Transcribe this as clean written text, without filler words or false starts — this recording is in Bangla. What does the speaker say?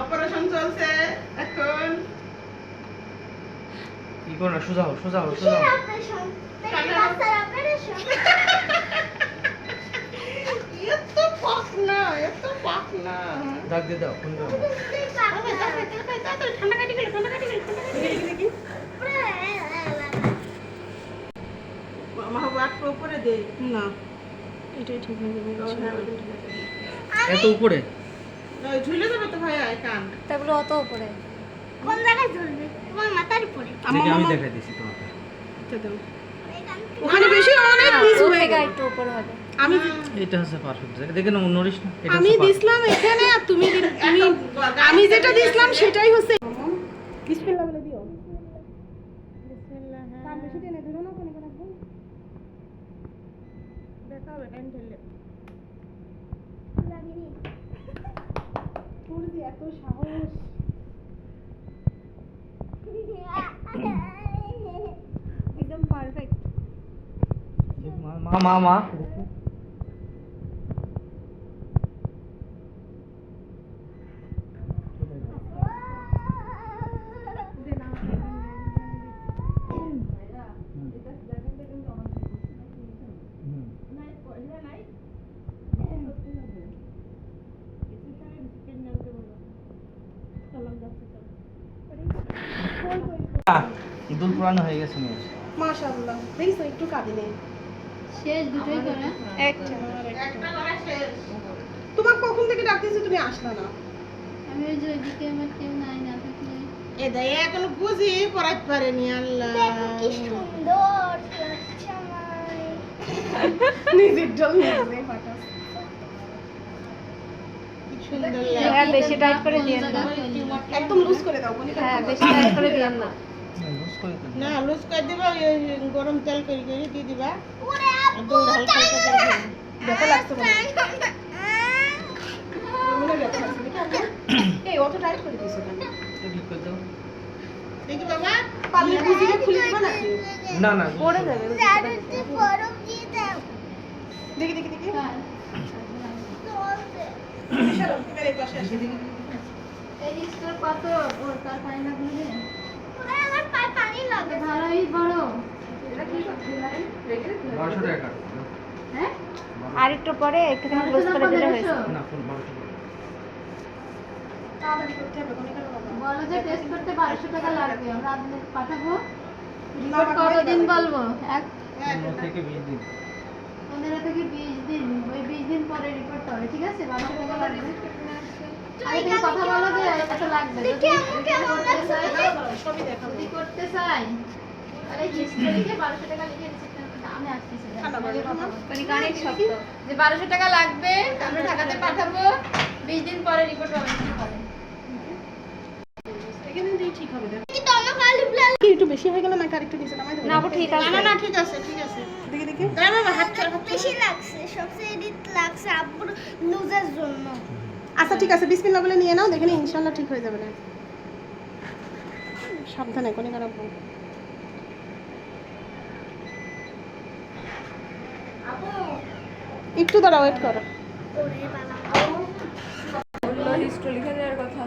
অপারেশন চলছে এখন। কি করো? সোজা হও, সোজা হও, সোজা হও। এত পাকনা, এত পাকনা। দাগ দিয়ে দাও, ফোন দাও। ঠান্ডা কাটি গেল, ঠান্ডা কাটি গেল, ঠান্ডা কাটি গেল। দেখি মা বাবা উপরে দে না, এটাই ঠিক হয়ে যাবে। এত উপরে ঝুলে যাবে তো ভাই, কান তাগুলো অত উপরে কোন জায়গায় ঝুলবে? তোমার মাথার উপরে। আমি দেখাই দিছি তোমাকে। ওখানে বেশি অনেক নিচ হয়ে গেল। একটু উপরে হবে। আমি এটা হচ্ছে পারফেক্ট জায়গা। দেখে না নড়িস না। এটা আমি দিছিলাম এখানে আর তুমি আমি যেটা দিছিলাম সেটাই হচ্ছে। বিসমিল্লাহ বলে দিও। বিসমিল্লাহ। কান বেশি টেনে ধরো না, কোনে কোনে রাখো। দেখা হবে টাইম ঠেলে। লাগিনি। তোর যে এত সাহস। একদম পারফেক্ট। মা মা মা দুল পুরানো হয়ে গেছে মেয়ে। মাশাআল্লাহ। দেখিস একটু কাঁদি নেই। শেষ দুটোই করে একটা করা শেষ। তোমাকে কখন থেকে ডাকতেছি, তুমি আসলা না। আমি ওই যে ওইদিকে আমার কেউ নাই না থাকলে এ দাই এখনো বুঝি পড়াতে পারেনি। আল্লাহ দেখো কি সুন্দর লাগছে আমার। নিজের জল নিজে ফাটাস। কি সুন্দর লাগে। হ্যাঁ বেশি টাইট করে দিয়েন না। একদম লুজ করে দাও কোনি। হ্যাঁ বেশি টাইট করে দিয়েন না। লুজ করে দিন। না লুজ করে দিবা, ওই গরম তেল করে করে দিয়ে দিবা। ওরে আপু হালকা হালকা করে দিবা। দেখো লাগছে মনে মনে দেখো লাগছে দেখি। এই অত টাইট করে দিছো কেন? ঠিক করে দাও। দেখি বাবা পারলে বুঝিয়ে খুলে দিবা নাকি? না না পড়ে যাবে। দাদুকে বরফ দিয়ে দাও। দেখি দেখি দেখি। চলছে। চলো এবারে এই পাশে আসি। এই রিস্টার কত ওর তার পানি না গুলে ওরে আমার পায়ে পানি লাগে। ভালোই বড়। এটা কি করতে লাগে? 1200 টাকা। হ্যাঁ আর একটু পরে একটুখানি ক্লোজ করে দিলে হয়েছে। না ফুল 1200 টাকা। তাড়াতাড়ি করতে হবে কোনি কেন বাবা? বলো যে টেস্ট করতে 1200 টাকা লাগবে। আমরা আপনাদের পাঠাবো। রিপোর্ট কতদিন বলবো? 15 থেকে 20 দিন। 15 থেকে 20 দিন। ওই 20 দিন পরে রিপোর্ট হবে। ঠিক আছে? 1200 টাকা লাগবে। আরে তুমি কথা বলো যে এত লাগবে। যদি কেমন করতে চাই, সবই দেখাবো। যদি করতে চাই তাহলে হিস্টোরিকে 1200 টাকা লিখে রিসিপ্ট আমি আসতেছি। অনেক শক্ত যে 1200 টাকা লাগবে, আমরা ঢাকাতে পাঠাবো। 20 দিন পরে রিপোর্ট হবে। এখানে দিয়ে ঠিক হবে দেখো। কিন্তু আমার খালি ব্লাড কি একটু বেশি হয়ে গেল নাকি আরেকটু নিচে নামাই দেব? না আপু ঠিক আছে। না না ঠিক আছে ঠিক আছে। দেখি দেখি। দাঁড়া বাবা হাত ছাড় হাত ছাড়। বেশি লাগছে। সবচেয়ে এডিট লাগছে আব্বুর লুজের জন্য। আচ্ছা ঠিক আছে বিসমিল্লাহ বলে নিয়ে নাও, দেখে নি ইনশাআল্লাহ ঠিক হয়ে যাবে না। সাবধানে কোনি খারাপ বল। একটু দাঁড়াও ওয়েট করো। ওরে বাবা। হিস্ট্রি লিখে দেওয়ার কথা।